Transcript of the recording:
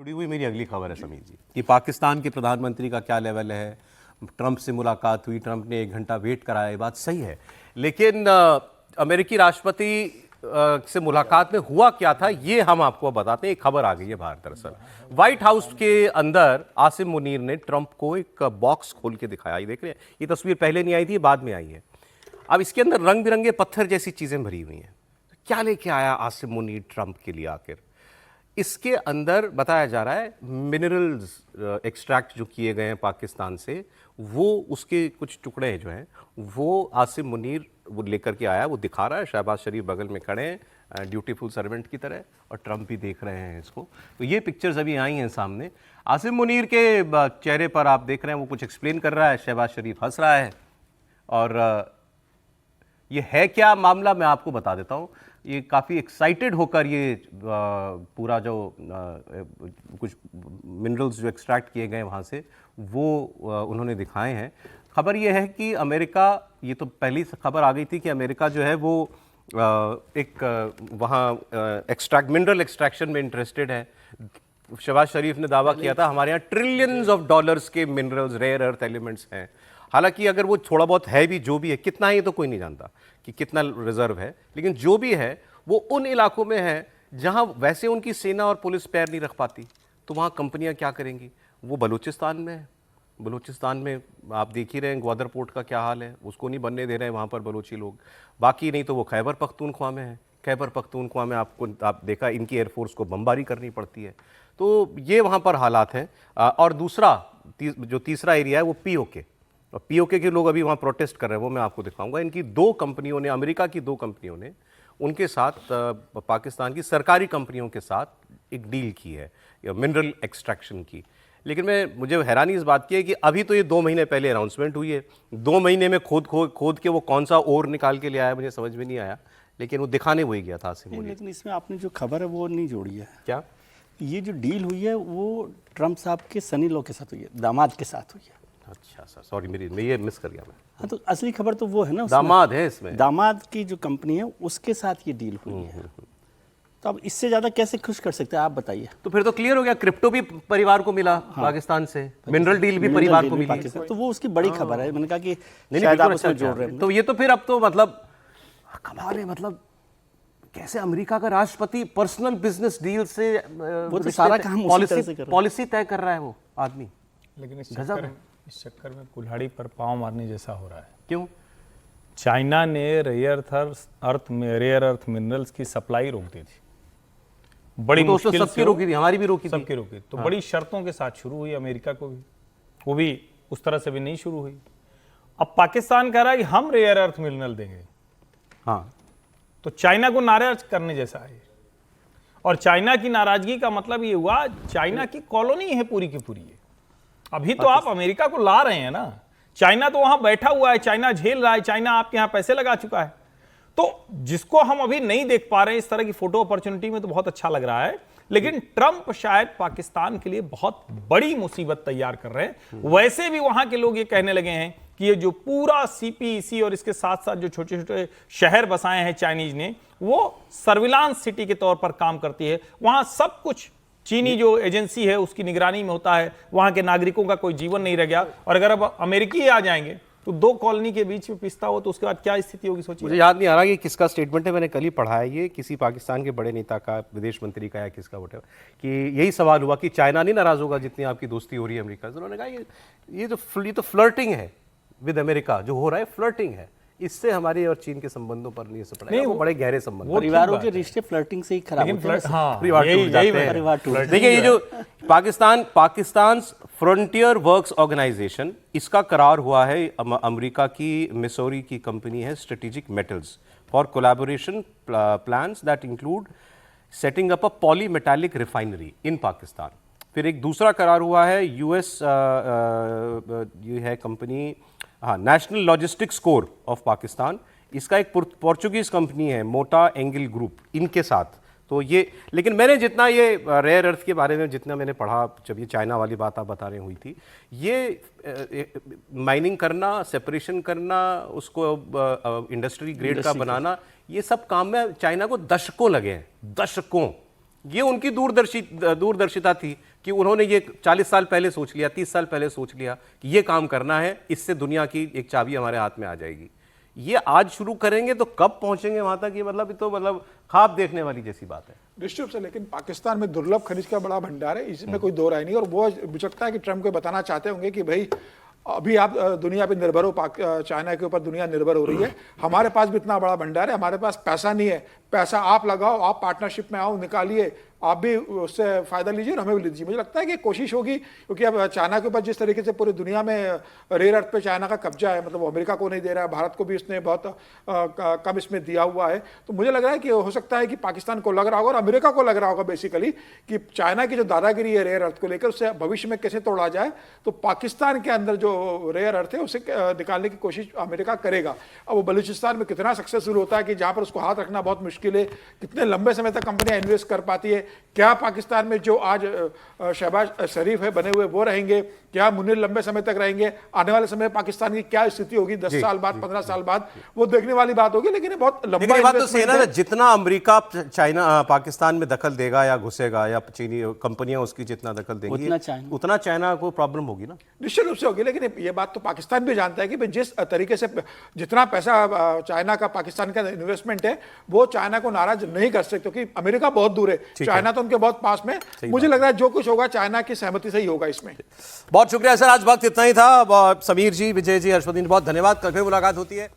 जुड़ी हुई मेरी अगली खबर है समीर जी कि पाकिस्तान के प्रधानमंत्री का क्या लेवल है। ट्रंप से मुलाकात हुई, ट्रंप ने 1 घंटा वेट कराया, ये बात सही है, लेकिन अमेरिकी राष्ट्रपति से मुलाकात में हुआ क्या था ये हम आपको बताते हैं। एक खबर आ गई है बाहर। दरअसल व्हाइट हाउस के अंदर आसिम मुनीर ने ट्रंप को एक बॉक्स खोल के दिखाया। ये देख रहे हैं, ये तस्वीर पहले नहीं आई थी, बाद में आई है। अब इसके अंदर रंग बिरंगे पत्थर जैसी चीजें भरी हुई हैं। क्या लेके आया आसिम मुनीर ट्रंप के लिए आखिर? इसके अंदर बताया जा रहा है मिनरल्स एक्सट्रैक्ट जो किए गए हैं पाकिस्तान से, वो उसके कुछ टुकड़े जो हैं वो आसिम मुनीर वो लेकर के आया। वो दिखा रहा है, शहबाज शरीफ बगल में खड़े हैं ड्यूटीफुल सर्वेंट की तरह, और ट्रंप भी देख रहे हैं इसको। तो ये पिक्चर्स अभी आई हैं सामने। आसिम मुनीर के चेहरे पर आप देख रहे हैं वो कुछ एक्सप्लेन कर रहा है, शहबाज शरीफ हंस रहा है। और ये है क्या मामला, मैं आपको बता देता हूँ। ये काफ़ी एक्साइटेड होकर ये पूरा जो कुछ मिनरल्स जो एक्सट्रैक्ट किए गए वहाँ से वो उन्होंने दिखाए हैं। खबर ये है कि अमेरिका, ये तो पहली खबर आ गई थी कि अमेरिका जो है वो एक वहाँ मिनरल एक्सट्रैक्शन में इंटरेस्टेड है। शहबाज शरीफ ने दावा किया था हमारे यहाँ ट्रिलियंस ऑफ डॉलर्स के मिनरल्स, रेयर अर्थ एलिमेंट्स हैं। हालांकि अगर वो थोड़ा बहुत है भी, जो भी है, कितना है ये तो कोई नहीं जानता कि कितना रिजर्व है, लेकिन जो भी है वो उन इलाकों में है जहां वैसे उनकी सेना और पुलिस पैर नहीं रख पाती। तो वहां कंपनियां क्या करेंगी? वो बलूचिस्तान में है। बलूचिस्तान में आप देख ही रहे हैं ग्वादर पोर्ट का क्या हाल है, उसको नहीं बनने दे रहे हैं वहाँ पर बलूची लोग। बाकी नहीं तो वो खैबर पख्तूनख्वा में है। खैबर पख्तूनख्वा में आप देखा इनकी एयरफोर्स को बमबारी करनी पड़ती है। तो ये वहाँ पर हालात हैं। और दूसरा जो तीसरा एरिया है वो पीओके, और पीओके के लोग अभी वहाँ प्रोटेस्ट कर रहे हैं, वो मैं आपको दिखाऊंगा। इनकी 2 कंपनियों ने, अमेरिका की 2 कंपनियों ने उनके साथ पाकिस्तान की सरकारी कंपनियों के साथ एक डील की है मिनरल एक्सट्रैक्शन की। लेकिन मुझे हैरानी इस बात की है कि अभी तो ये 2 महीने पहले अनाउंसमेंट हुई है। 2 महीने में खोद के वो कौन सा ओर निकाल के ले आया मुझे समझ में नहीं आया, लेकिन वो दिखाने वही गया था आसिम मुनीर। लेकिन इसमें आपने जो खबर है वो नहीं जोड़ी है। क्या ये जो डील हुई है वो ट्रंप साहब के सनी लो के साथ हुई है, दामाद के साथ हुई है। अच्छा सर, सॉरी मैं ये मिस कर गया मैं। हाँ, तो असली खबर तो वो है ना, दामाद है इसमें, दामाद की जो कंपनी है उसके साथ ये डील हुई है। तो अब इससे ज्यादा कैसे खुश कर सकते हैं आप बताइए। तो फिर तो क्लियर हो गया, क्रिप्टो भी परिवार को मिला। हाँ, पाकिस्तान से मिनरल डील भी परिवार को मिली। तो वो उसकी बड़ी खबर है। मैंने कहा कि नहीं, शायद आप अच्छा उसमें जोड़ रहे हैं। तो ये तो फिर अब तो मतलब कमाल है। मतलब कैसे अमेरिका का राष्ट्रपति पर्सनल बिजनेस डील से वो तो सारा काम उसी तरह से कर रहा है। पॉलिसी तय कर रहा है वो आदमी। लेकिन इस चक्कर में कुल्हाड़ी पर पांव मारने जैसा हो रहा है। क्यों? चाइना ने रेयर अर्थ मिनरल्स की सप्लाई रोक दी थी, बड़ी तो मुश्किल सबकी रोकी थी, हमारी भी रोकी थी, सबकी रोकी। तो बड़ी शर्तों के साथ शुरू हुई, अमेरिका को भी, वो भी उस तरह से भी नहीं शुरू हुई। अब पाकिस्तान कह रहा है कि हम रेयर अर्थ मिनरल देंगे। हाँ, तो चाइना को नाराज करने जैसा है। और चाइना की नाराजगी का मतलब ये हुआ, चाइना की कॉलोनी है पूरी की पूरी। अभी तो आप अमेरिका को ला रहे हैं ना, चाइना तो वहां बैठा हुआ है, चाइना झेल रहा है, चाइना आपके यहां पैसे लगा चुका है। तो जिसको हम अभी नहीं देख पा रहे हैं इस तरह की फोटो अपॉर्चुनिटी में, तो बहुत अच्छा लग रहा है। लेकिन ट्रंप शायद पाकिस्तान के लिए बहुत बड़ी मुसीबत तैयार कर रहे हैं। वैसे भी वहां के लोग ये कहने लगे हैं कि ये जो पूरा सीपीईसी और इसके साथ साथ जो छोटे छोटे शहर बसाए हैं चाइनीज ने, वो सर्विलांस सिटी के तौर पर काम करती है। वहां सब कुछ चीनी जो एजेंसी है उसकी निगरानी में होता है। वहां के नागरिकों का कोई जीवन नहीं रह गया। और अगर अब अमेरिकी आ जाएंगे तो 2 कॉलोनी के बीच में पिसता हो तो उसके बाद क्या स्थिति होगी सोचिए। मुझे याद नहीं आ रहा कि किसका स्टेटमेंट है, मैंने कल ही पढ़ा है ये, किसी पाकिस्तान के बड़े नेता का, विदेश मंत्री का या किसका, वोटेवर, कि यही सवाल हुआ कि चाइना नहीं नाराज होगा जितनी आपकी दोस्ती हो रही है अमेरिका से। उन्होंने कहा ये तो फ्लर्टिंग है विद अमेरिका, जो हो रहा है फ्लर्टिंग है, इससे हमारे और चीन के संबंधों पर नहीं असर पड़ेगा। वो बड़े गहरे संबंध, परिवारों के रिश्ते फ्लर्टिंग से ही खराब होते हैं। हाँ, देखिए ये जो पाकिस्तान फ्रंटियर वर्क्स ऑर्गेनाइजेशन, इसका करार हुआ है अमेरिका की मिसौरी की कंपनी है strategic metals for collaboration plans that include setting up a polymetallic refinery इन पाकिस्तान। फिर एक दूसरा करार हुआ है यूएस, ये है कंपनी, हाँ, national logistics core of Pakistan, इसका एक पोर्चुगीज कंपनी है मोटा एंगल ग्रुप, इनके साथ। तो ये, लेकिन मैंने जितना ये रेयर अर्थ के बारे में जितना मैंने पढ़ा, जब ये चाइना वाली बात आप बता रहे हुई थी, ये माइनिंग करना, सेपरेशन करना, उसको इंडस्ट्री ग्रेड का बनाना, ये सब काम में चाइना को दशकों लगे हैं, दशकों। ये उनकी दूरदर्शिता थी। कि उन्होंने ये 40 साल पहले सोच लिया, 30 साल पहले सोच लिया कि ये काम करना है, इससे दुनिया की एक चाबी हमारे हाथ में आ जाएगी। ये आज शुरू करेंगे तो कब पहुंचेंगे वहां तक, ये मतलब तो मतलब ख्वाब देखने वाली जैसी बात है। निश्चित रूप से, लेकिन पाकिस्तान में दुर्लभ खनिज का बड़ा भंडार है, इसमें कोई दो राय नहीं। और वो मुझे लगता है कि ट्रम्प को बताना चाहते होंगे कि भाई अभी आप दुनिया पे निर्भर हो, चाइना के ऊपर दुनिया निर्भर हो रही है, हमारे पास भी इतना बड़ा भंडार है, हमारे पास पैसा नहीं है, पैसा आप लगाओ, आप पार्टनरशिप में आओ, निकालिए, आप भी उससे फायदा लीजिए और हमें भी लीजिए। मुझे लगता है कि कोशिश होगी, क्योंकि अब चाइना के ऊपर जिस तरीके से पूरी दुनिया में रेयर अर्थ पे चाइना का कब्जा है, मतलब वो अमेरिका को नहीं दे रहा है, भारत को भी उसने बहुत कम इसमें दिया हुआ है, तो मुझे लग रहा है कि हो सकता है कि पाकिस्तान को लग रहा होगा और अमेरिका को लग रहा होगा बेसिकली कि चाइना की जो दादागिरी है रेयर अर्थ को लेकर, उससे भविष्य में कैसे तोड़ा जाए। तो पाकिस्तान के अंदर जो रेयर अर्थ है उसे निकालने की कोशिश अमेरिका करेगा। अब वो बलूचिस्तान में कितना सक्सेसफुल होता है कि जहाँ पर उसको हाथ रखना बहुत मुश्किल है, कितने लंबे समय तक कंपनियां इन्वेस्ट कर पाती है, क्या पाकिस्तान में जो आज शहबाज शरीफ है बने हुए वो रहेंगे, क्या मुनीर लंबे समय तक रहेंगे, आने वाले समय में पाकिस्तान की क्या स्थिति होगी 10 साल बाद, 15 साल बाद, वो देखने वाली बात होगी। लेकिन ये बहुत लंबा बात तो सही है ना, जितना अमेरिका चाइना पाकिस्तान में दखल देगा या घुसेगा या चीनी कंपनियां उसकी जितना दखल देंगी उतना चाइना को प्रॉब्लम होगी ना, निश्चित रूप से होगी। लेकिन ये बात तो पाकिस्तान भी जानता है कि जिस तरीके से जितना पैसा चाइना का पाकिस्तान का इन्वेस्टमेंट है वो चाइना को नाराज नहीं कर सकते, क्योंकि अमेरिका बहुत दूर है, चाइना तो उनके बहुत पास में। मुझे लग रहा है जो कुछ होगा चाइना की सहमति से ही होगा इसमें। बहुत शुक्रिया सर, आज वक्त इतना ही था। समीर जी, विजय जी, हर्षवर्धन, बहुत धन्यवाद। कल फिर मुलाकात होती है।